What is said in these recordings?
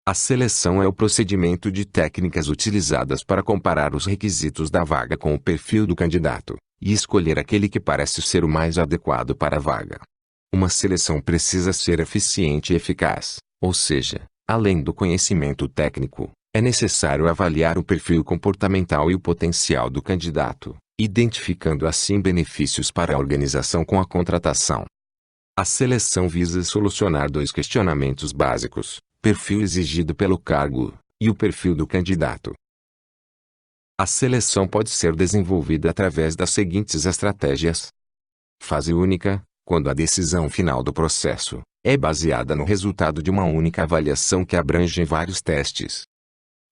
A seleção é o procedimento de técnicas utilizadas para comparar os requisitos da vaga com o perfil do candidato, e escolher aquele que parece ser o mais adequado para a vaga. Uma seleção precisa ser eficiente e eficaz, ou seja, além do conhecimento técnico, é necessário avaliar o perfil comportamental e o potencial do candidato, identificando assim benefícios para a organização com a contratação. A seleção visa solucionar dois questionamentos básicos: perfil exigido pelo cargo e o perfil do candidato. A seleção pode ser desenvolvida através das seguintes estratégias. Fase única, quando a decisão final do processo é baseada no resultado de uma única avaliação que abrange vários testes.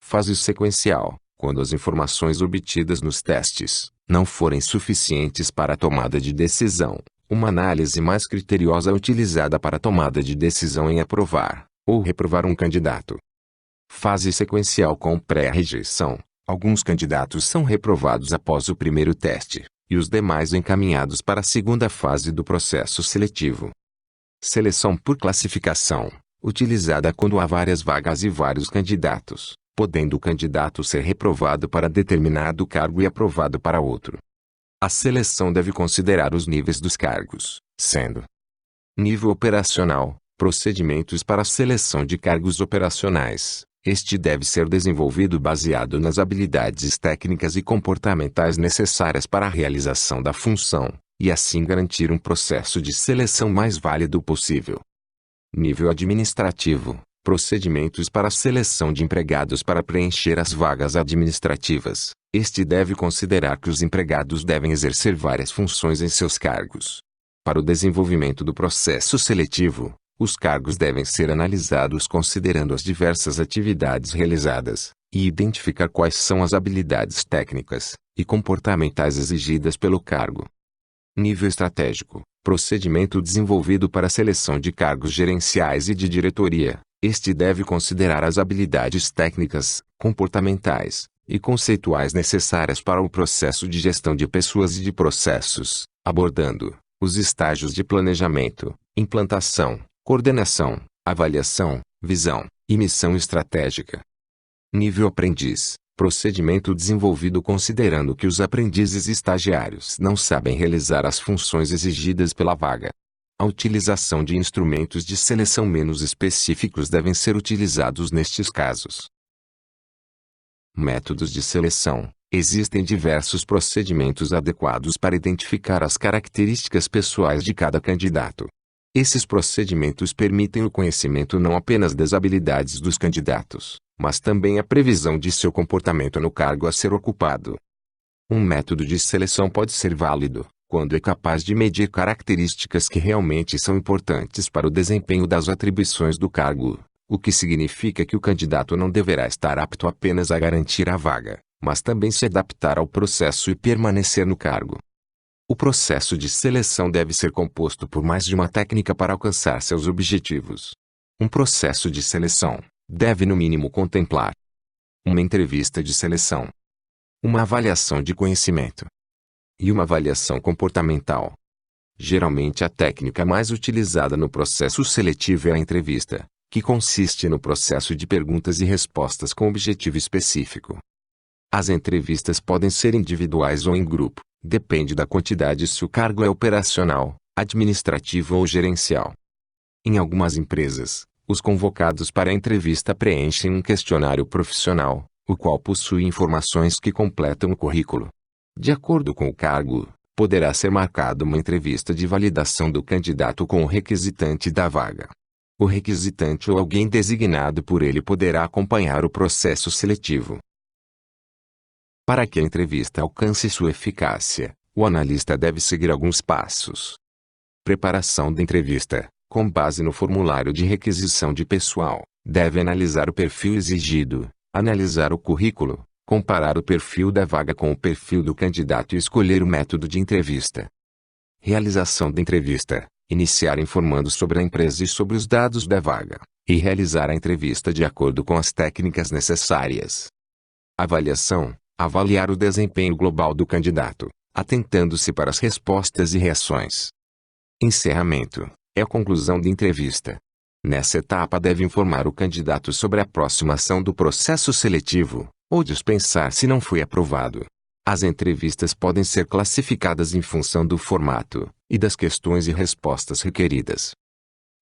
Fase sequencial, quando as informações obtidas nos testes não forem suficientes para a tomada de decisão, uma análise mais criteriosa é utilizada para a tomada de decisão em aprovar ou reprovar um candidato. Fase sequencial com pré-rejeição. Alguns candidatos são reprovados após o primeiro teste, e os demais encaminhados para a segunda fase do processo seletivo. Seleção por classificação, utilizada quando há várias vagas e vários candidatos, podendo o candidato ser reprovado para determinado cargo e aprovado para outro. A seleção deve considerar os níveis dos cargos, sendo: nível operacional, procedimentos para a seleção de cargos operacionais. Este deve ser desenvolvido baseado nas habilidades técnicas e comportamentais necessárias para a realização da função, e assim garantir um processo de seleção mais válido possível. Nível administrativo, procedimentos para a seleção de empregados para preencher as vagas administrativas. Este deve considerar que os empregados devem exercer várias funções em seus cargos. Para o desenvolvimento do processo seletivo, os cargos devem ser analisados considerando as diversas atividades realizadas, e identificar quais são as habilidades técnicas e comportamentais exigidas pelo cargo. Nível estratégico, procedimento desenvolvido para a seleção de cargos gerenciais e de diretoria. Este deve considerar as habilidades técnicas, comportamentais e conceituais necessárias para o processo de gestão de pessoas e de processos, abordando os estágios de planejamento, implantação, coordenação, avaliação, visão e missão estratégica. Nível aprendiz, procedimento desenvolvido considerando que os aprendizes e estagiários não sabem realizar as funções exigidas pela vaga. A utilização de instrumentos de seleção menos específicos devem ser utilizados nestes casos. Métodos de seleção. Existem diversos procedimentos adequados para identificar as características pessoais de cada candidato. Esses procedimentos permitem o conhecimento não apenas das habilidades dos candidatos, mas também a previsão de seu comportamento no cargo a ser ocupado. Um método de seleção pode ser válido quando é capaz de medir características que realmente são importantes para o desempenho das atribuições do cargo, o que significa que o candidato não deverá estar apto apenas a garantir a vaga, mas também se adaptar ao processo e permanecer no cargo. O processo de seleção deve ser composto por mais de uma técnica para alcançar seus objetivos. Um processo de seleção deve no mínimo contemplar uma entrevista de seleção, uma avaliação de conhecimento e uma avaliação comportamental. Geralmente a técnica mais utilizada no processo seletivo é a entrevista, que consiste no processo de perguntas e respostas com objetivo específico. As entrevistas podem ser individuais ou em grupo. Depende da quantidade se o cargo é operacional, administrativo ou gerencial. Em algumas empresas, os convocados para a entrevista preenchem um questionário profissional, o qual possui informações que completam o currículo. De acordo com o cargo, poderá ser marcada uma entrevista de validação do candidato com o requisitante da vaga. O requisitante ou alguém designado por ele poderá acompanhar o processo seletivo. Para que a entrevista alcance sua eficácia, o analista deve seguir alguns passos. Preparação da entrevista. Com base no formulário de requisição de pessoal, deve analisar o perfil exigido, analisar o currículo, comparar o perfil da vaga com o perfil do candidato e escolher o método de entrevista. Realização da entrevista. Iniciar informando sobre a empresa e sobre os dados da vaga, e realizar a entrevista de acordo com as técnicas necessárias. Avaliação. Avaliar o desempenho global do candidato, atentando-se para as respostas e reações. Encerramento. É a conclusão da entrevista. Nessa etapa deve informar o candidato sobre a próxima ação do processo seletivo, ou dispensar se não foi aprovado. As entrevistas podem ser classificadas em função do formato e das questões e respostas requeridas.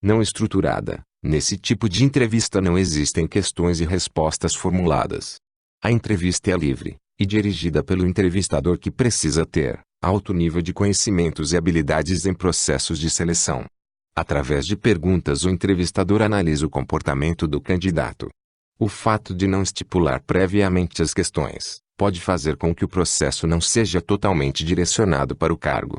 Não estruturada. Nesse tipo de entrevista não existem questões e respostas formuladas. A entrevista é livre e dirigida pelo entrevistador, que precisa ter alto nível de conhecimentos e habilidades em processos de seleção. Através de perguntas, o entrevistador analisa o comportamento do candidato. O fato de não estipular previamente as questões pode fazer com que o processo não seja totalmente direcionado para o cargo.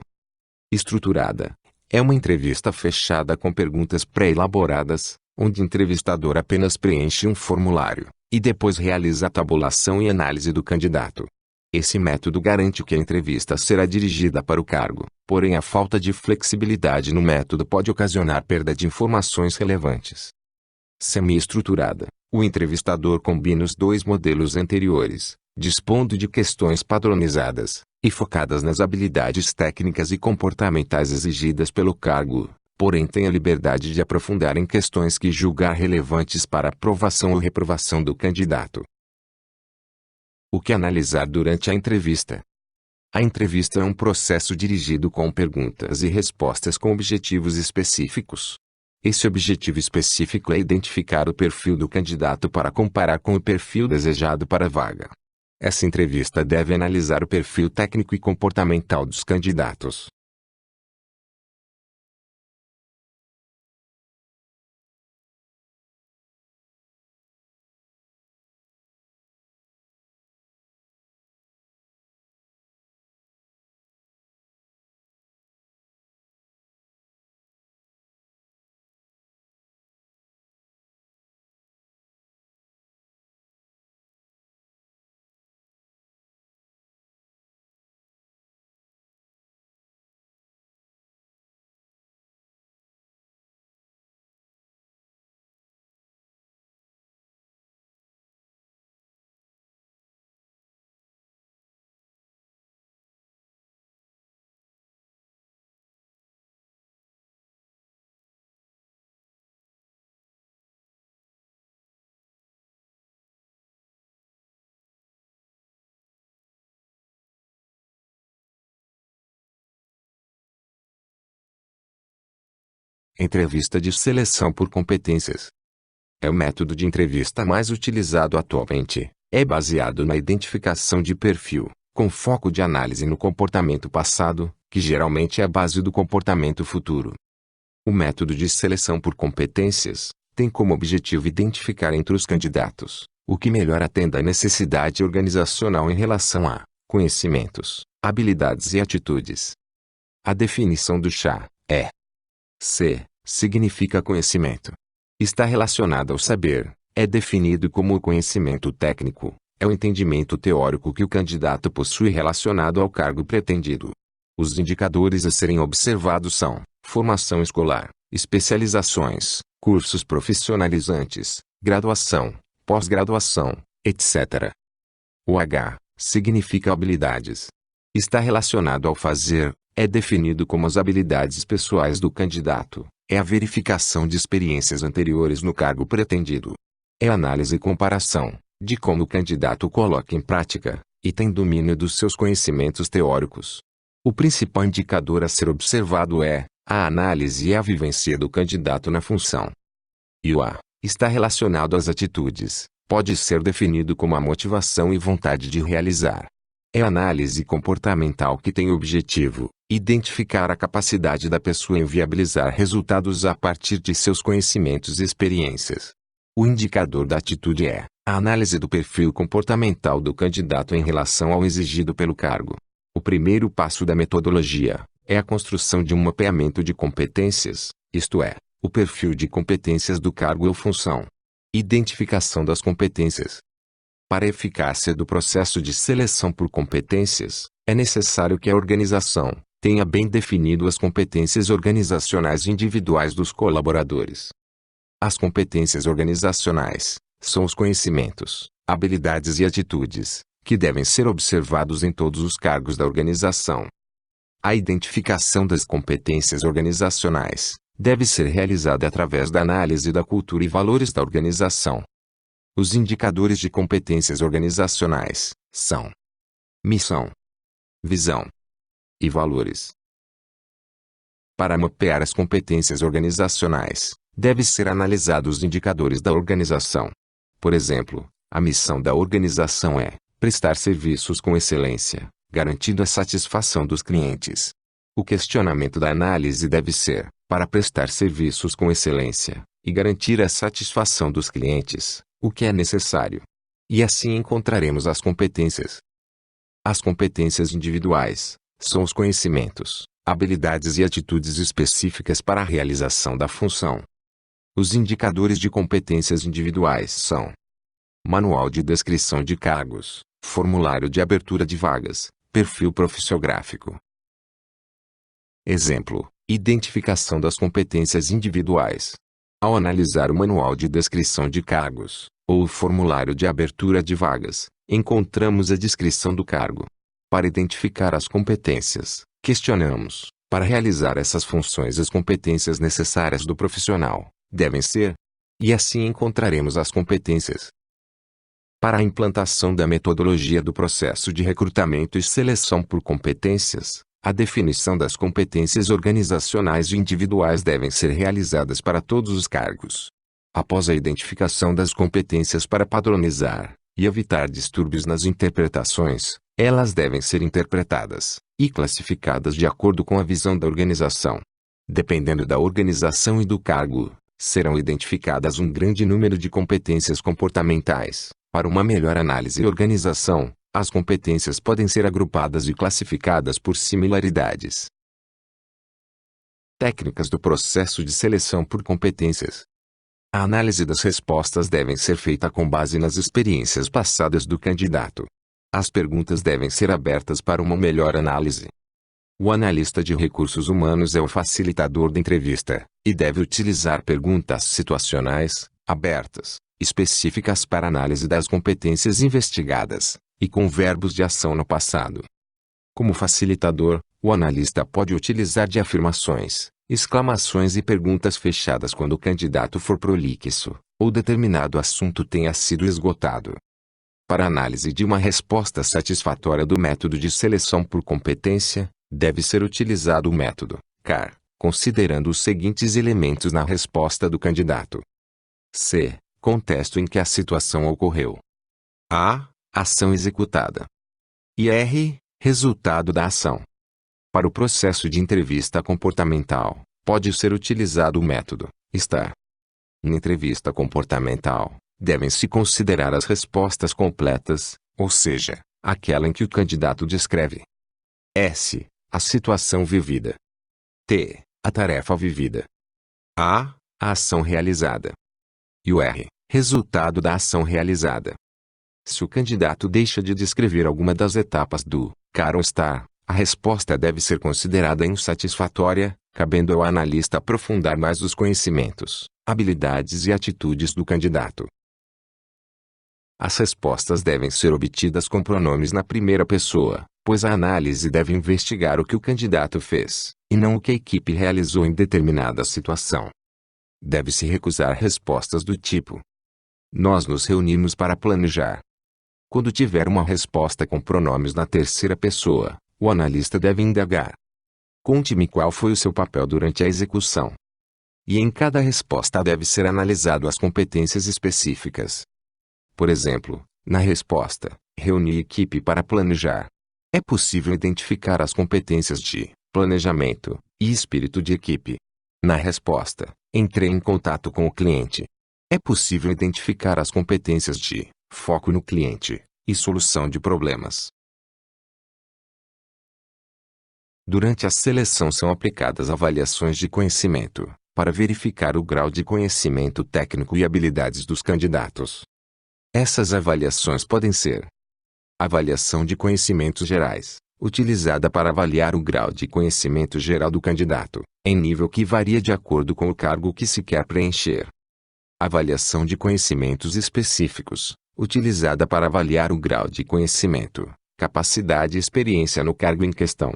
Estruturada. É uma entrevista fechada com perguntas pré-elaboradas, onde o entrevistador apenas preenche um formulário e depois realiza a tabulação e análise do candidato. Esse método garante que a entrevista será dirigida para o cargo, porém a falta de flexibilidade no método pode ocasionar perda de informações relevantes. Semi-estruturada. O entrevistador combina os dois modelos anteriores, dispondo de questões padronizadas e focadas nas habilidades técnicas e comportamentais exigidas pelo cargo, porém tem a liberdade de aprofundar em questões que julgar relevantes para aprovação ou reprovação do candidato. O que analisar durante a entrevista? A entrevista é um processo dirigido com perguntas e respostas com objetivos específicos. Esse objetivo específico é identificar o perfil do candidato para comparar com o perfil desejado para a vaga. Essa entrevista deve analisar o perfil técnico e comportamental dos candidatos. Entrevista de seleção por competências. É o método de entrevista mais utilizado atualmente. É baseado na identificação de perfil, com foco de análise no comportamento passado, que geralmente é a base do comportamento futuro. O método de seleção por competências tem como objetivo identificar entre os candidatos o que melhor atenda à necessidade organizacional em relação a conhecimentos, habilidades e atitudes. A definição do CHA é: C significa conhecimento. Está relacionado ao saber, é definido como o conhecimento técnico, é o entendimento teórico que o candidato possui relacionado ao cargo pretendido. Os indicadores a serem observados são formação escolar, especializações, cursos profissionalizantes, graduação, pós-graduação, etc. O H significa habilidades. Está relacionado ao fazer, é definido como as habilidades pessoais do candidato, é a verificação de experiências anteriores no cargo pretendido. É análise e comparação de como o candidato coloca em prática e tem domínio dos seus conhecimentos teóricos. O principal indicador a ser observado é a análise e a vivência do candidato na função. E o A está relacionado às atitudes, pode ser definido como a motivação e vontade de realizar. É a análise comportamental que tem o objetivo identificar a capacidade da pessoa em viabilizar resultados a partir de seus conhecimentos e experiências. O indicador da atitude é a análise do perfil comportamental do candidato em relação ao exigido pelo cargo. O primeiro passo da metodologia é a construção de um mapeamento de competências, isto é, o perfil de competências do cargo ou função. Identificação das competências. Para a eficácia do processo de seleção por competências, é necessário que a organização tenha bem definido as competências organizacionais individuais dos colaboradores. As competências organizacionais são os conhecimentos, habilidades e atitudes que devem ser observados em todos os cargos da organização. A identificação das competências organizacionais deve ser realizada através da análise da cultura e valores da organização. Os indicadores de competências organizacionais são missão, visão e valores. Para mapear as competências organizacionais, deve ser analisados os indicadores da organização. Por exemplo, a missão da organização é prestar serviços com excelência, garantindo a satisfação dos clientes. O questionamento da análise deve ser, para prestar serviços com excelência e garantir a satisfação dos clientes, o que é necessário? E assim encontraremos as competências. As competências individuais são os conhecimentos, habilidades e atitudes específicas para a realização da função. Os indicadores de competências individuais são Manual de descrição de cargos, formulário de abertura de vagas, perfil profissiográfico. Exemplo: identificação das competências individuais. Ao analisar o manual de descrição de cargos, ou o formulário de abertura de vagas, encontramos a descrição do cargo. Para identificar as competências, questionamos, para realizar essas funções as competências necessárias do profissional devem ser, e assim encontraremos as competências. Para a implantação da metodologia do processo de recrutamento e seleção por competências, a definição das competências organizacionais e individuais devem ser realizadas para todos os cargos. Após a identificação das competências para padronizar e evitar distúrbios nas interpretações, elas devem ser interpretadas e classificadas de acordo com a visão da organização. Dependendo da organização e do cargo, serão identificadas um grande número de competências comportamentais. Para uma melhor análise e organização, as competências podem ser agrupadas e classificadas por similaridades. Técnicas do processo de seleção por competências. A análise das respostas deve ser feita com base nas experiências passadas do candidato. As perguntas devem ser abertas para uma melhor análise. O analista de recursos humanos é o facilitador da entrevista e deve utilizar perguntas situacionais, abertas, específicas para análise das competências investigadas, e com verbos de ação no passado. Como facilitador, o analista pode utilizar de afirmações, exclamações e perguntas fechadas quando o candidato for prolixo, ou determinado assunto tenha sido esgotado. Para a análise de uma resposta satisfatória do método de seleção por competência, deve ser utilizado o método CAR, considerando os seguintes elementos na resposta do candidato. C. Contexto em que a situação ocorreu. A. Ação executada. E R. Resultado da ação. Para o processo de entrevista comportamental, pode ser utilizado o método STAR. Na entrevista comportamental, devem-se considerar as respostas completas, ou seja, aquela em que o candidato descreve S. A situação vivida. T. A tarefa vivida. A ação realizada. E o R. Resultado da ação realizada. Se o candidato deixa de descrever alguma das etapas do CAR ou STAR, a resposta deve ser considerada insatisfatória, cabendo ao analista aprofundar mais os conhecimentos, habilidades e atitudes do candidato. As respostas devem ser obtidas com pronomes na primeira pessoa, pois a análise deve investigar o que o candidato fez, e não o que a equipe realizou em determinada situação. Deve-se recusar respostas do tipo: nós nos reunimos para planejar. Quando tiver uma resposta com pronomes na terceira pessoa, o analista deve indagar: conte-me qual foi o seu papel durante a execução. E em cada resposta deve ser analisado as competências específicas. Por exemplo, na resposta, reuni equipe para planejar, é possível identificar as competências de planejamento e espírito de equipe. Na resposta, entrei em contato com o cliente, é possível identificar as competências de foco no cliente e solução de problemas. Durante a seleção são aplicadas avaliações de conhecimento, para verificar o grau de conhecimento técnico e habilidades dos candidatos. Essas avaliações podem ser: avaliação de conhecimentos gerais, utilizada para avaliar o grau de conhecimento geral do candidato, em nível que varia de acordo com o cargo que se quer preencher. Avaliação de conhecimentos específicos, utilizada para avaliar o grau de conhecimento, capacidade e experiência no cargo em questão.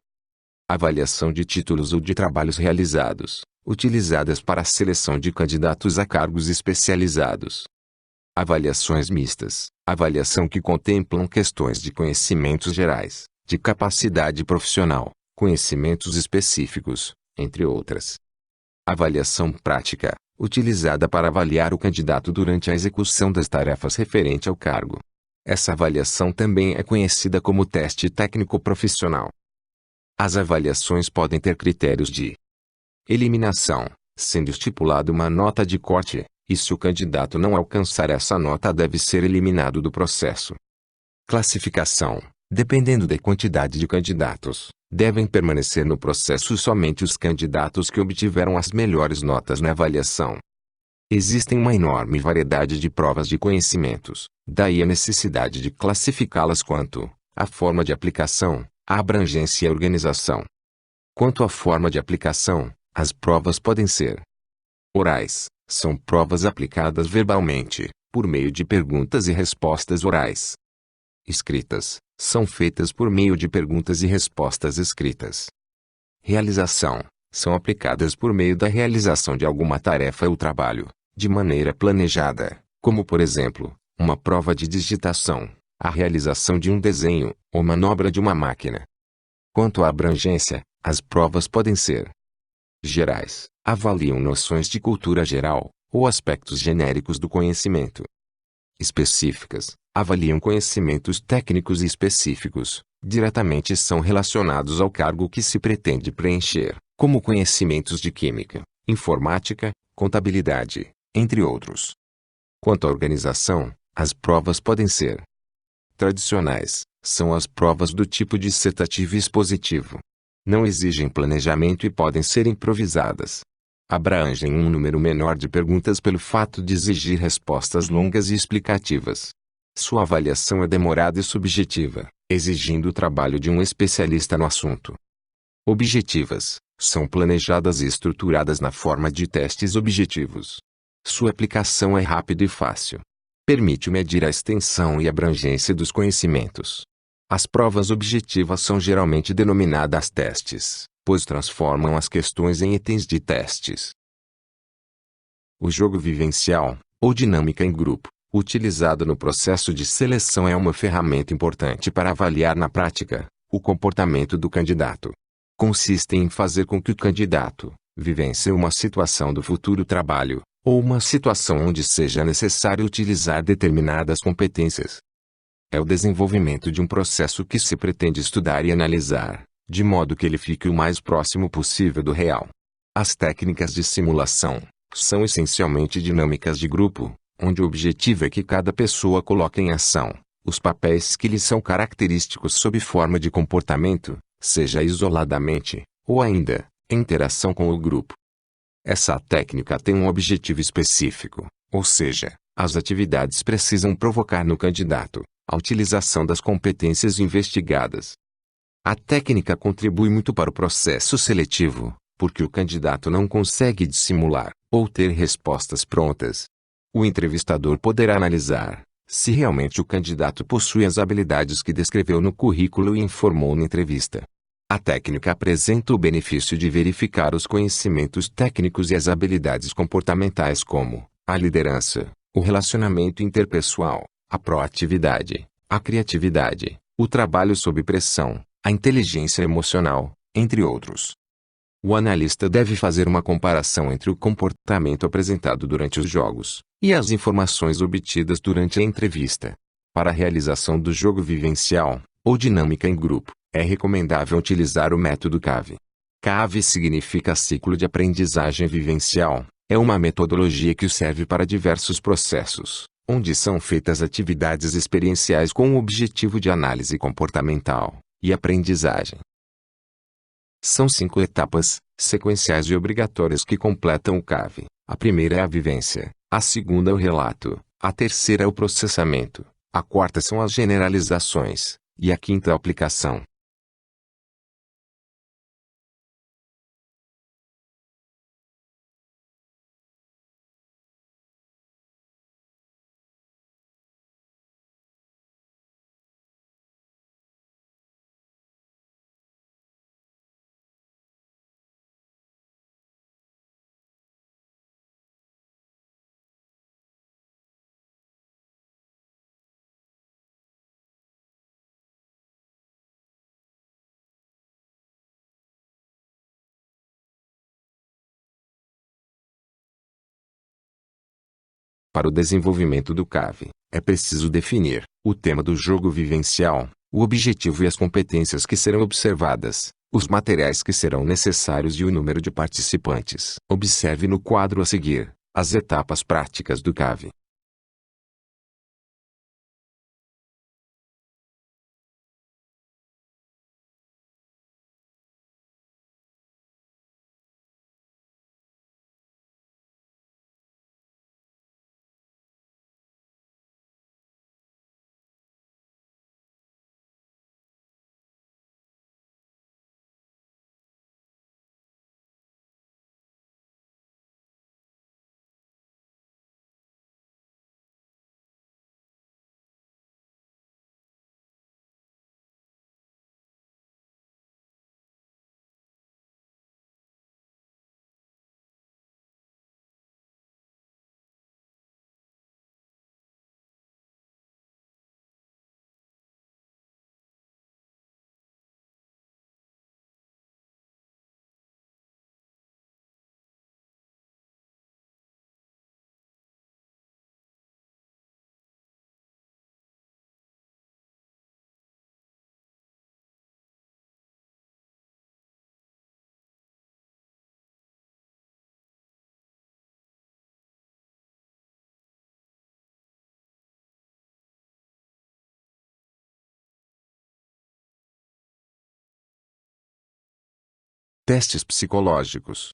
Avaliação de títulos ou de trabalhos realizados, utilizadas para a seleção de candidatos a cargos especializados. Avaliações mistas, avaliação que contemplam questões de conhecimentos gerais, de capacidade profissional, conhecimentos específicos, entre outras. Avaliação prática, utilizada para avaliar o candidato durante a execução das tarefas referente ao cargo. Essa avaliação também é conhecida como teste técnico profissional. As avaliações podem ter critérios de eliminação, sendo estipulada uma nota de corte, e se o candidato não alcançar essa nota deve ser eliminado do processo. Classificação, dependendo da quantidade de candidatos, devem permanecer no processo somente os candidatos que obtiveram as melhores notas na avaliação. Existem uma enorme variedade de provas de conhecimentos, daí a necessidade de classificá-las quanto à forma de aplicação, à abrangência e à organização. Quanto à forma de aplicação, as provas podem ser orais, são provas aplicadas verbalmente, por meio de perguntas e respostas orais. Escritas, são feitas por meio de perguntas e respostas escritas. Realização, são aplicadas por meio da realização de alguma tarefa ou trabalho, de maneira planejada, como por exemplo, uma prova de digitação, a realização de um desenho, ou manobra de uma máquina. Quanto à abrangência, as provas podem ser gerais, avaliam noções de cultura geral, ou aspectos genéricos do conhecimento. Específicas, avaliam conhecimentos técnicos e específicos, diretamente são relacionados ao cargo que se pretende preencher, como conhecimentos de química, informática, contabilidade, entre outros. Quanto à organização, as provas podem ser tradicionais, são as provas do tipo dissertativo e expositivo. Não exigem planejamento e podem ser improvisadas. Abrangem um número menor de perguntas pelo fato de exigir respostas longas e explicativas. Sua avaliação é demorada e subjetiva, exigindo o trabalho de um especialista no assunto. Objetivas, são planejadas e estruturadas na forma de testes objetivos. Sua aplicação é rápida e fácil. Permite medir a extensão e abrangência dos conhecimentos. As provas objetivas são geralmente denominadas testes, pois transformam as questões em itens de testes. O jogo vivencial, ou dinâmica em grupo, utilizado no processo de seleção é uma ferramenta importante para avaliar na prática o comportamento do candidato. Consiste em fazer com que o candidato vivencie uma situação do futuro trabalho, ou uma situação onde seja necessário utilizar determinadas competências. É o desenvolvimento de um processo que se pretende estudar e analisar, de modo que ele fique o mais próximo possível do real. As técnicas de simulação são essencialmente dinâmicas de grupo, onde o objetivo é que cada pessoa coloque em ação os papéis que lhe são característicos sob forma de comportamento, seja isoladamente, ou ainda, em interação com o grupo. Essa técnica tem um objetivo específico, ou seja, as atividades precisam provocar no candidato a utilização das competências investigadas. A técnica contribui muito para o processo seletivo, porque o candidato não consegue dissimular ou ter respostas prontas. O entrevistador poderá analisar se realmente o candidato possui as habilidades que descreveu no currículo e informou na entrevista. A técnica apresenta o benefício de verificar os conhecimentos técnicos e as habilidades comportamentais como a liderança, o relacionamento interpessoal, a proatividade, a criatividade, o trabalho sob pressão, a inteligência emocional, entre outros. O analista deve fazer uma comparação entre o comportamento apresentado durante os jogos e as informações obtidas durante a entrevista. Para a realização do jogo vivencial, ou dinâmica em grupo, é recomendável utilizar o método CAVE. CAVE significa Ciclo de Aprendizagem Vivencial. É uma metodologia que serve para diversos processos, onde são feitas atividades experienciais com o objetivo de análise comportamental e aprendizagem. São 5 etapas, sequenciais e obrigatórias que completam o CAVE. A primeira é a vivência, a segunda é o relato, a terceira é o processamento, a quarta são as generalizações, e a quinta é a aplicação. Para o desenvolvimento do CAV, é preciso definir o tema do jogo vivencial, o objetivo e as competências que serão observadas, os materiais que serão necessários e o número de participantes. Observe no quadro a seguir as etapas práticas do CAV. Testes psicológicos.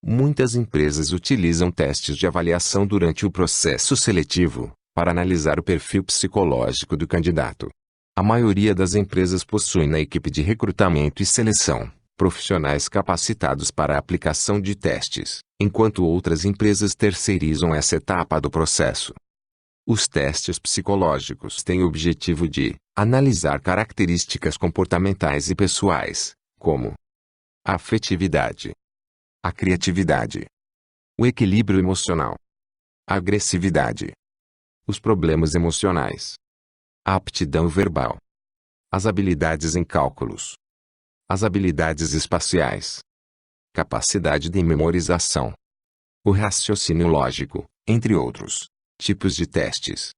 Muitas empresas utilizam testes de avaliação durante o processo seletivo, para analisar o perfil psicológico do candidato. A maioria das empresas possui na equipe de recrutamento e seleção profissionais capacitados para a aplicação de testes, enquanto outras empresas terceirizam essa etapa do processo. Os testes psicológicos têm o objetivo de analisar características comportamentais e pessoais, como a afetividade, a criatividade, o equilíbrio emocional, a agressividade, os problemas emocionais, a aptidão verbal, as habilidades em cálculos, as habilidades espaciais, capacidade de memorização, o raciocínio lógico, entre outros tipos de testes.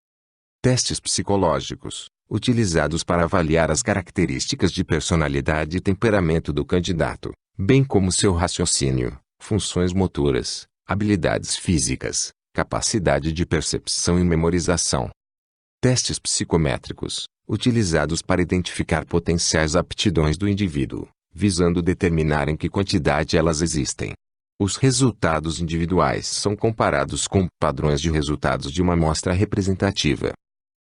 Testes psicológicos, utilizados para avaliar as características de personalidade e temperamento do candidato, bem como seu raciocínio, funções motoras, habilidades físicas, capacidade de percepção e memorização. Testes psicométricos, utilizados para identificar potenciais aptidões do indivíduo, visando determinar em que quantidade elas existem. Os resultados individuais são comparados com padrões de resultados de uma amostra representativa.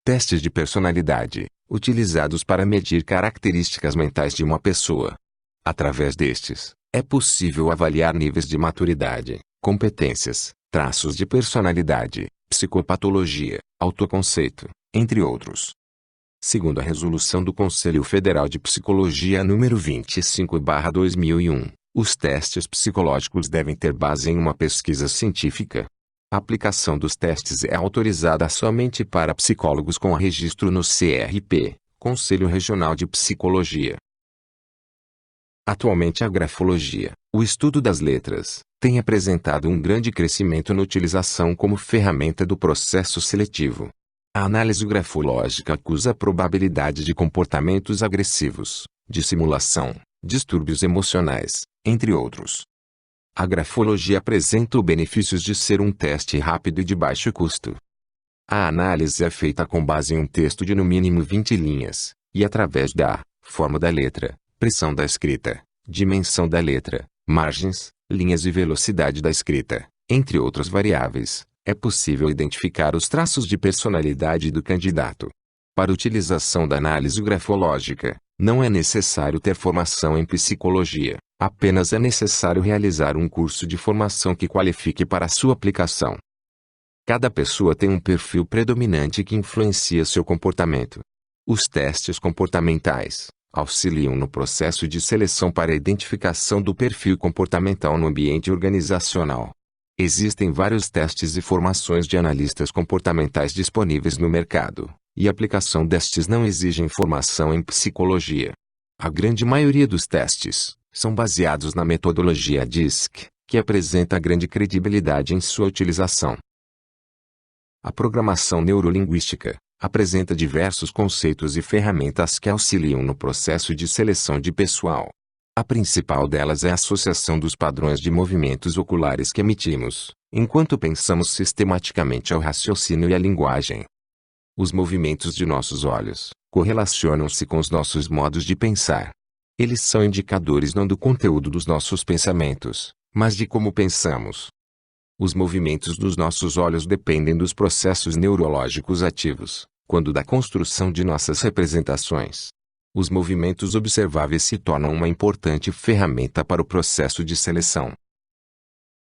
Testes de personalidade, utilizados para medir características mentais de uma pessoa. Através destes, é possível avaliar níveis de maturidade, competências, traços de personalidade, psicopatologia, autoconceito, entre outros. Segundo a Resolução do Conselho Federal de Psicologia nº 25/2001, os testes psicológicos devem ter base em uma pesquisa científica. A aplicação dos testes é autorizada somente para psicólogos com registro no CRP, Conselho Regional de Psicologia. Atualmente a grafologia, o estudo das letras, tem apresentado um grande crescimento na utilização como ferramenta do processo seletivo. A análise grafológica acusa a probabilidade de comportamentos agressivos, dissimulação, distúrbios emocionais, entre outros. A grafologia apresenta os benefícios de ser um teste rápido e de baixo custo. A análise é feita com base em um texto de no mínimo 20 linhas, e através da forma da letra, pressão da escrita, dimensão da letra, margens, linhas e velocidade da escrita, entre outras variáveis, é possível identificar os traços de personalidade do candidato. Para utilização da análise grafológica, não é necessário ter formação em psicologia, apenas é necessário realizar um curso de formação que qualifique para sua aplicação. Cada pessoa tem um perfil predominante que influencia seu comportamento. Os testes comportamentais auxiliam no processo de seleção para a identificação do perfil comportamental no ambiente organizacional. Existem vários testes e formações de analistas comportamentais disponíveis no mercado, e a aplicação destes não exige formação em psicologia. A grande maioria dos testes são baseados na metodologia DISC, que apresenta grande credibilidade em sua utilização. A programação neurolinguística apresenta diversos conceitos e ferramentas que auxiliam no processo de seleção de pessoal. A principal delas é a associação dos padrões de movimentos oculares que emitimos, enquanto pensamos sistematicamente ao raciocínio e à linguagem. Os movimentos de nossos olhos correlacionam-se com os nossos modos de pensar. Eles são indicadores não do conteúdo dos nossos pensamentos, mas de como pensamos. Os movimentos dos nossos olhos dependem dos processos neurológicos ativos, quando da construção de nossas representações. Os movimentos observáveis se tornam uma importante ferramenta para o processo de seleção.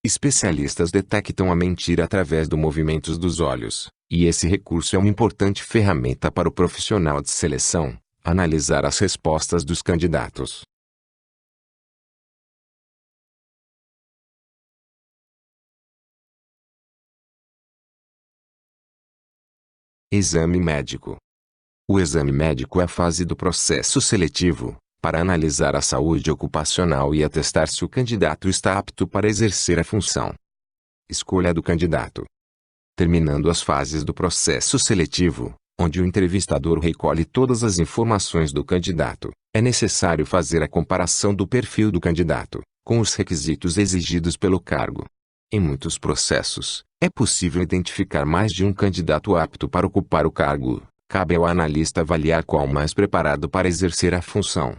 Especialistas detectam a mentira através dos movimentos dos olhos, e esse recurso é uma importante ferramenta para o profissional de seleção, analisar as respostas dos candidatos. Exame médico. O exame médico é a fase do processo seletivo, para analisar a saúde ocupacional e atestar se o candidato está apto para exercer a função. Escolha do candidato. Terminando as fases do processo seletivo, onde o entrevistador recolhe todas as informações do candidato, é necessário fazer a comparação do perfil do candidato com os requisitos exigidos pelo cargo. Em muitos processos, é possível identificar mais de um candidato apto para ocupar o cargo. Cabe ao analista avaliar qual mais preparado para exercer a função.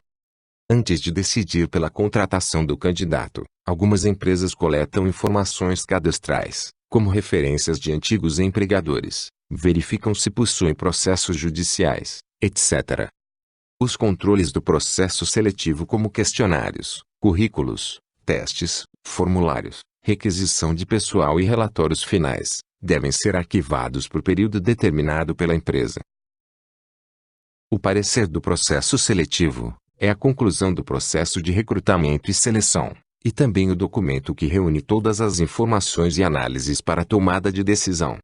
Antes de decidir pela contratação do candidato, algumas empresas coletam informações cadastrais, como referências de antigos empregadores, verificam se possuem processos judiciais, etc. Os controles do processo seletivo, como questionários, currículos, testes, formulários, requisição de pessoal e relatórios finais, devem ser arquivados por período determinado pela empresa. O parecer do processo seletivo é a conclusão do processo de recrutamento e seleção, e também o documento que reúne todas as informações e análises para a tomada de decisão.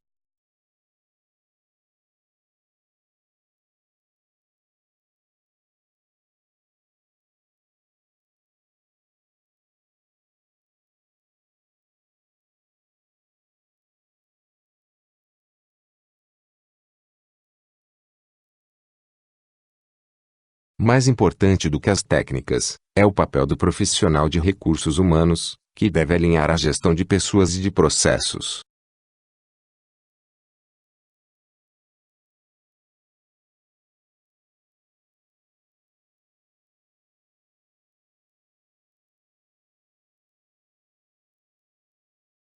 Mais importante do que as técnicas, é o papel do profissional de recursos humanos, que deve alinhar a gestão de pessoas e de processos.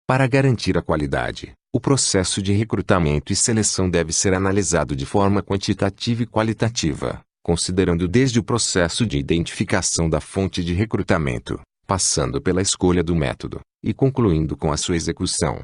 Para garantir a qualidade, o processo de recrutamento e seleção deve ser analisado de forma quantitativa e qualitativa, considerando desde o processo de identificação da fonte de recrutamento, passando pela escolha do método, e concluindo com a sua execução.